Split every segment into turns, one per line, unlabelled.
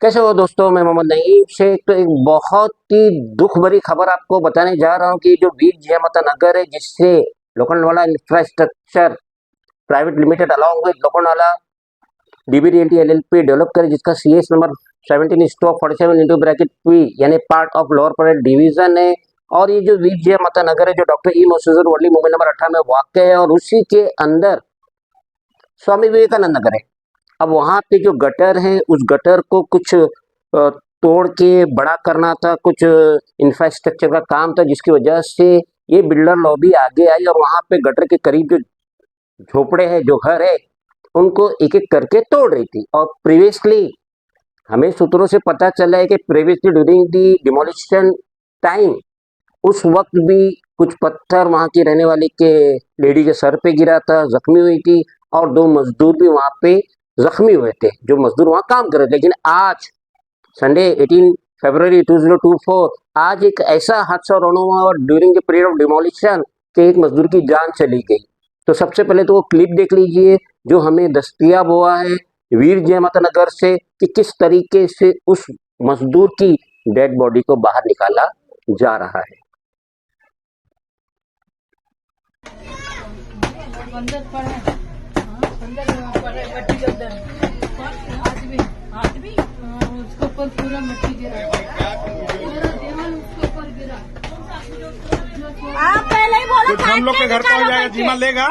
कैसे हो दोस्तों। मैं मोहम्मद नईम शेख। तो एक बहुत ही दुख भरी खबर आपको बताने जा रहा हूँ कि जो वीर जियामत नगर है, जिससे Lokhandwala infrastructure private limited along with Lokhandwala DBDLT LLP develop करे, जिसका CS number 17 stock 47 into bracket P यानी part of lower parade division है। और ये जो वीर जियामत नगर है, जो डॉक्टर ई मोसेजर वर्ली मोबाइल नंबर 18 में वाक़ है, और उसी के अंदर स्वामी विवेकानंद नगर है। अब वहाँ पे जो गटर है, उस गटर को कुछ तोड़ के बड़ा करना था, कुछ इंफ्रास्ट्रक्चर का काम था, जिसकी वजह से ये बिल्डर लॉबी आगे आई और वहाँ पे गटर के करीब जो झोपड़े हैं, जो घर है, उनको एक एक करके तोड़ रही थी। और प्रीवियसली हमें सूत्रों से पता चला है कि previously during the demolition time, उस वक्त भी कुछ पत्थर वहाँ की रहने वाली के लेडी के सर पे गिरा था, जख्मी हुई थी, और दो मजदूर भी वहाँ पे जख्मी हुए थे, जो मजदूर वहाँ काम कर रहे थे। लेकिन आज संडे 18 फरवरी 2024 आज एक ऐसा हादसा रोना हुआ और during the period of demolition के एक मजदूर की जान चली गई। तो सबसे पहले तो वो क्लिप देख लीजिए जो हमें दस्तयाब हुआ है वीर जियामत नगर से, कि किस तरीके से उस मजदूर की डेड बॉडी को बाहर निकाला जा रहा है।
अंदर पड़ा है, अंदर पड़ा है मट्टी के अंदर आज भी उसके ऊपर पूरा मट्टी गिरा, पूरा दीवार उसके ऊपर गिरा।
आप पहले ही बोला
कुछ हम लोग के घर पे हो जाएगा, जीमा लेगा।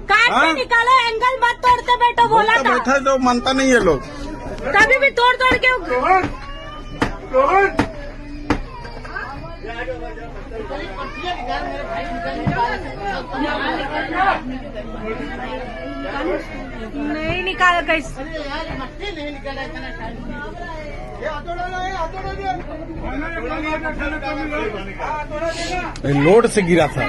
काट के निकालो, एंगल मत तोड़ते बैठो, बोला था।
बैठा है तो मानता नहीं है लोग।
कभी भी तोड़ तोड़ के नहीं निकाला कैसे।
लोड से गिरा था।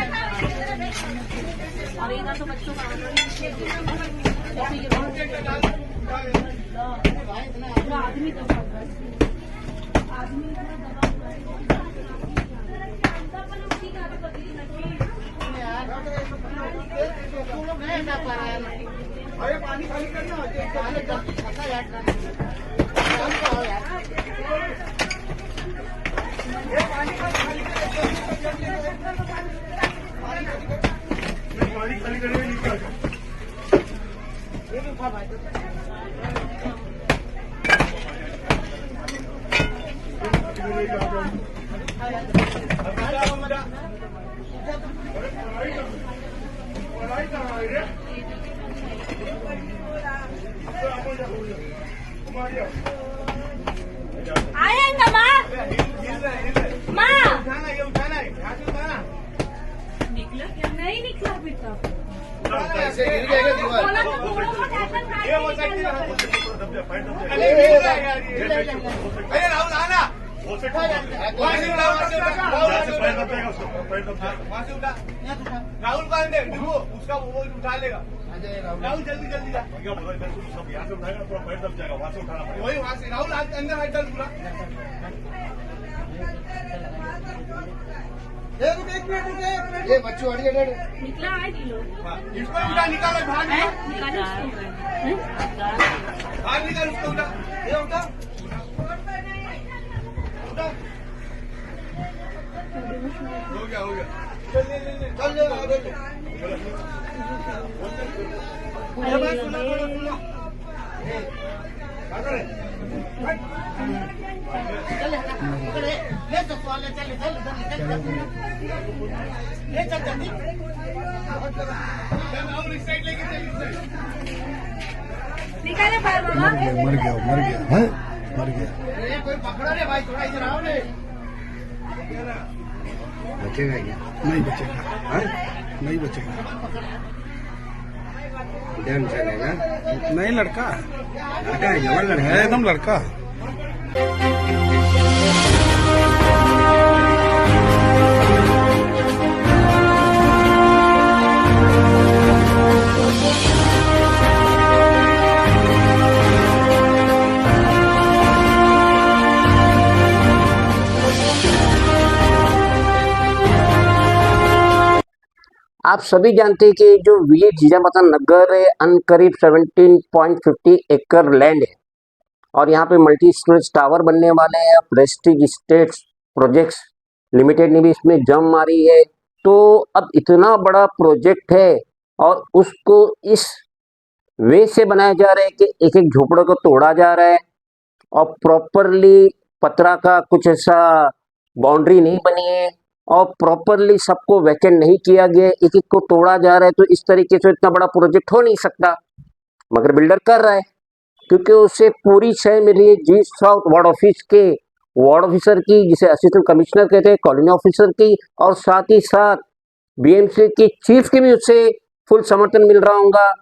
पानी खाली करना
आएंगे माँ माँ निकला क्या? नहीं निकला बेटा,
ऐसे गिर जाएगा दीवार। अरे राहुल आना, राहुल को आने दे, उसका वो उठा लेगा। राहुल जल्दी जल्दी जा, यहाँ से उठाएगा, थोड़ा पैर दब जाएगा, वहाँ से उठाना पड़ेगा। वही वहाँ से राहुल अंदर हाथ डाल पूरा। एक मिनट ये बच्चों अड़ी
निकला है जी लोग।
इसको उठा, निकालो बाहर,
निकालो
बाहर निकाल उसको, उठा ये उठा उठा। हो गया चल चल आगे
निकाले बाहर बाबा।
मर गया मर गया।
कोई पकड़ो रे भाई, थोड़ा इधर आओ रे।
बचेगा क्या? नहीं बचेगा, नहीं बचेगा।
ध्यान चलेगा।
नहीं लड़का
है, जवान लड़का
है, एकदम लड़का।
आप सभी जानते हैं कि जो वीर जियामत नगर है, करीब 17.50 एकड़ लैंड है, और यहाँ पे मल्टी स्टोरेज टावर बनने वाले हैं। प्रेस्टीज स्टेट्स प्रोजेक्ट्स लिमिटेड ने भी इसमें जम मारी है। तो अब इतना बड़ा प्रोजेक्ट है और उसको इस वे से बनाया जा रहा है कि एक एक झोपड़ों को तोड़ा जा रहा है और प्रॉपरली पतरा का कुछ ऐसा बाउंड्री नहीं बनी है और प्रॉपरली सबको वैकेंट नहीं किया गया, एक एक को तोड़ा जा रहा है। तो इस तरीके से इतना बड़ा प्रोजेक्ट हो नहीं सकता, मगर बिल्डर कर रहा है क्योंकि उसे पूरी शय मिली है जी साउथ वार्ड ऑफिस के वार्ड ऑफिसर की, जिसे असिस्टेंट कमिश्नर कहते हैं, कॉलोनी ऑफिसर की, और साथ ही साथ बीएमसी की चीफ की भी उससे फुल समर्थन मिल रहा होगा।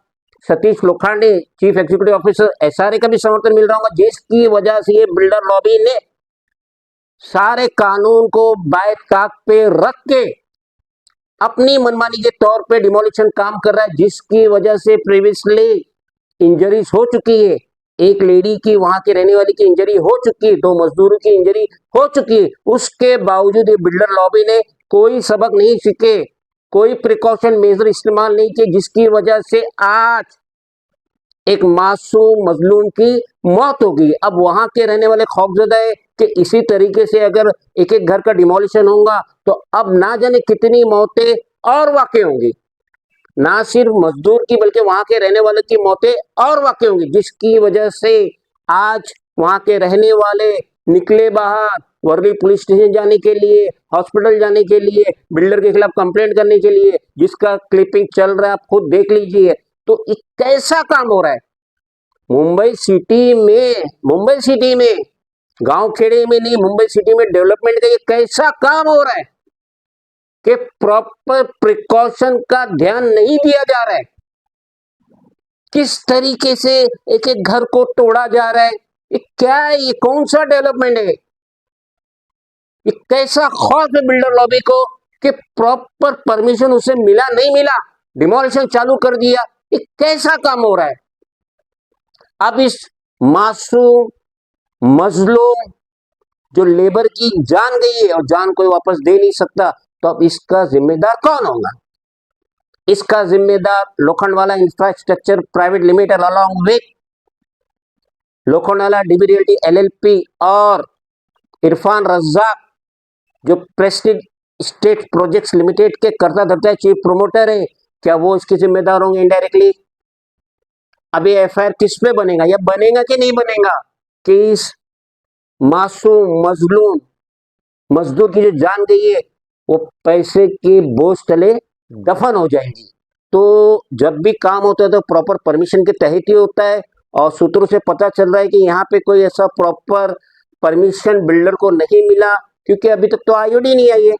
Satish Lokhande chief executive officer SRA का भी समर्थन मिल रहा होगा, जिसकी वजह से ये बिल्डर लॉबी ने सारे कानून को बाय ताक पे रख के अपनी मनमानी के तौर पे डिमोलिशन काम कर रहा है, जिसकी वजह से प्रीवियसली इंजरीज हो चुकी है। एक लेडी की, वहां के रहने वाली की इंजरी हो चुकी है, 2 मजदूरों की इंजरी हो चुकी है। उसके बावजूद ये बिल्डर लॉबी ने कोई सबक नहीं सीखे, कोई प्रिकॉशन मेजर इस्तेमाल नहीं किए, जिसकी वजह से आज एक मासूम मजलूम की मौत हो गई। अब वहां के रहने वाले खौफजदा है कि इसी तरीके से अगर एक एक घर का डिमोलिशन होगा तो अब ना जाने कितनी मौतें और वाकई होंगी, ना सिर्फ मजदूर की बल्कि वहां के रहने वालों की मौतें और वाकई होंगी, जिसकी वजह से आज वहां के रहने वाले निकले बाहर वर्ली पुलिस स्टेशन जाने के लिए, हॉस्पिटल जाने के लिए, बिल्डर के खिलाफ कंप्लेंट करने के लिए, जिसका क्लिपिंग चल रहा है, आप खुद देख लीजिए। तो एक कैसा काम हो रहा है मुंबई सिटी में, गांव खेड़े में नहीं, मुंबई सिटी में डेवलपमेंट का ये कैसा काम हो रहा है कि प्रॉपर प्रिकॉशन का ध्यान नहीं दिया जा रहा है। किस तरीके से एक एक घर को तोड़ा जा रहा है, ये क्या है, ये कौन सा डेवलपमेंट है, ये कैसा खौफ है बिल्डर लॉबी को कि प्रॉपर परमिशन उसे मिला नहीं मिला, डिमोलिशन चालू कर दिया, ये कैसा काम हो रहा है। अब इस मासूम मजलूम जो लेबर की जान गई है और जान कोई वापस दे नहीं सकता, तो अब इसका जिम्मेदार कौन होगा? इसका जिम्मेदार Lokhandwala infrastructure private limited along with Lokhandwala dB realty LLP और इरफान रज्जाक जो प्रेस्टीज स्टेट प्रोजेक्ट्स लिमिटेड के कर्ता धर्ता चीफ प्रोमोटर है, क्या वो इसके जिम्मेदार होंगे इनडायरेक्टली? अभी एफआईआर किस पे बनेगा, या बनेगा कि नहीं बनेगा कि इस मासूम मजलूम मजदूर की जो जान गई है वो पैसे के बोझ तले दफन हो जाएंगी। तो जब भी काम होता है तो प्रॉपर परमिशन के तहत ही होता है, और सूत्रों से पता चल रहा है कि यहाँ पे कोई ऐसा प्रॉपर परमिशन बिल्डर को नहीं मिला, क्योंकि अभी तक तो आईओडी नहीं आई है,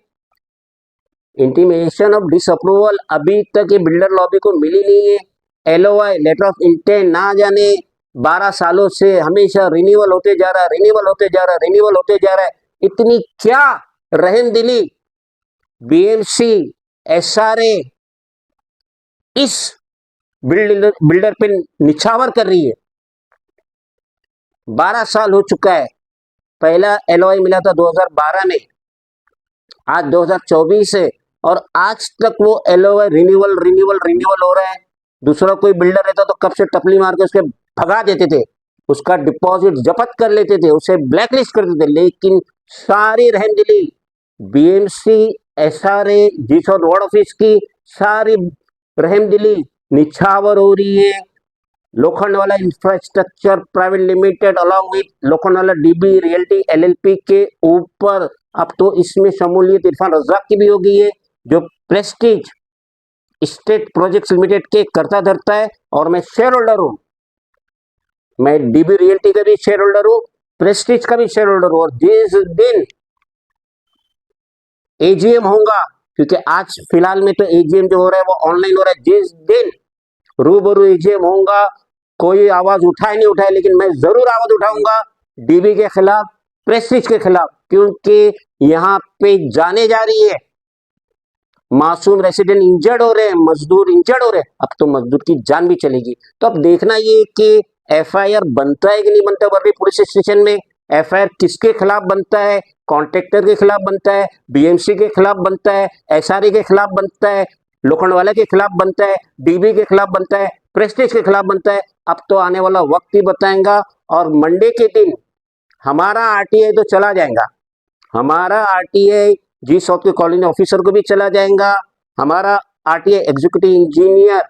इंटीमेशन ऑफ डिसअप्रूवल अभी तक ये बिल्डर लॉबी को मिली नहीं है। एलओआई लेटर ऑफ इंटेंट ना जाने 12 सालों से हमेशा रिन्यूअल होते जा रहा है, रिन्यूअल होते जा रहा है, रिन्यूअल होते जा रहा है। इतनी क्या रहमदिली बीएमसी एसआरए इस बिल्डर पे निछावर कर रही है। 12 साल हो चुका है, पहला एलओआई मिला था 2012 में, आज 2024 है और आज तक वो एलओआई रिन्यूअल हो रहा है। दूसरा कोई बिल्डर रहता तो कब से टपली मार के उसके भगा देते थे, उसका डिपॉजिट जब्त कर लेते थे, उसे ब्लैकलिस्ट कर देते थे। लेकिन सारी रहमदिली बीएमसी एसआरए जीसो वार्ड ऑफिस की सारी रहमदिली निछावर हो रही है। Lokhandwala infrastructure private limited along with Lokhandwala dB realty LLP के ऊपर अब तो इसमें शमूलियत इरफान रज्जाक की भी हो गई है, जो प्रेस्टीज स्टेट प्रोजेक्ट्स लिमिटेड के कर्ता धर्ता है। और मैं शेयर होल्डर हूं, मैं डीबी रियल्टी का भी शेयर होल्डर हूं, प्रेस्टीज का भी शेयर होल्डर हूं। और जिस दिन एजीएम होगा, क्योंकि आज फिलहाल में तो एजीएम जो हो रहा है वो ऑनलाइन हो रहा है, जिस दिन रूबरू एजीएम होगा, कोई आवाज उठाए नहीं उठाए, लेकिन मैं जरूर आवाज उठाऊंगा डीबी के खिलाफ, प्रेस्टीज के खिलाफ, क्योंकि यहाँ पे जाने जा रही है, मासूम रेसिडेंट इंजर्ड हो रहे हैं, मजदूर इंजर्ड हो रहे हैं, अब तो मजदूर की जान भी चलेगी। तो अब देखना ये कि एफआईआर बनता है कि नहीं बनता वर्ली पुलिस स्टेशन में, एफआईआर किसके खिलाफ बनता है, कॉन्ट्रैक्टर के खिलाफ बनता है, बीएमसी के खिलाफ बनता है, एसआरए के खिलाफ बनता है, लोखंडवाला के खिलाफ बनता है, डीबी के खिलाफ बनता है, प्रेस्टीज के खिलाफ बनता है। अब तो आने वाला वक्त ही बताएगा। और मंडे के दिन हमारा आरटीआई तो चला जाएगा, हमारा आरटीआई जी साउथ के कॉलोनी ऑफिसर को भी चला जाएगा, हमारा RTI executive engineer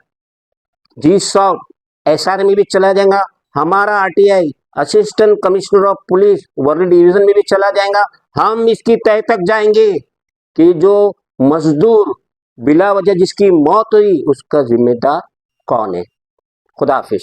G south SR में भी चला जाएगा, हमारा RTI assistant commissioner of police Worli division में भी चला जाएगा। हम इसकी तय तक जाएंगे कि जो मजदूर बिला वजह जिसकी मौत हुई उसका जिम्मेदार कौन है। खुदा हाफिज।